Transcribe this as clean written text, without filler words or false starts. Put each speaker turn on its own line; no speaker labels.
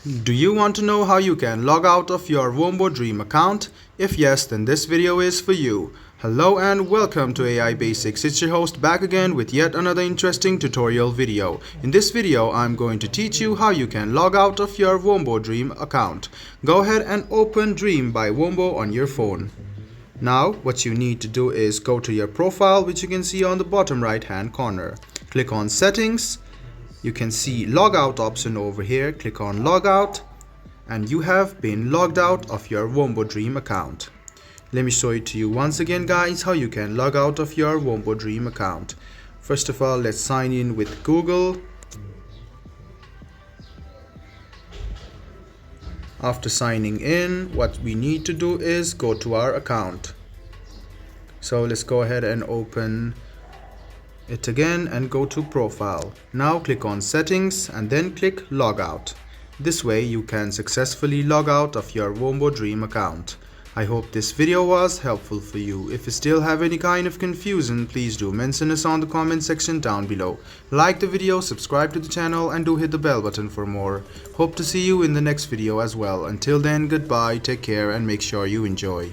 Do you want to know how you can log out of your Wombo Dream account? If yes, then this video is for you. Hello and welcome to AI Basics. It's your host back again with yet another interesting tutorial video. In this video, I'm going to teach you how you can log out of your Wombo Dream account. Go ahead and open Dream by Wombo on your phone. Now, what you need to do is go to your profile, which you can see on the bottom right hand corner. Click on Settings. You can see Logout option over here. Click on Logout and you have been logged out of your Wombo Dream account. Let me show it to you once again, guys, how you can log out of your Wombo Dream account. First of all, let's sign in with Google. After signing in, what we need to do is go to our account. So let's go ahead and open it again and go to Profile. Now click on Settings and then click Logout. This way you can successfully log out of your Wombo Dream account. I hope this video was helpful for you. If you still have any kind of confusion, please do mention us on the comment section down below. Like the video, subscribe to the channel and do hit the bell button for more. Hope to see you in the next video as well. Until then, goodbye, take care and make sure you enjoy.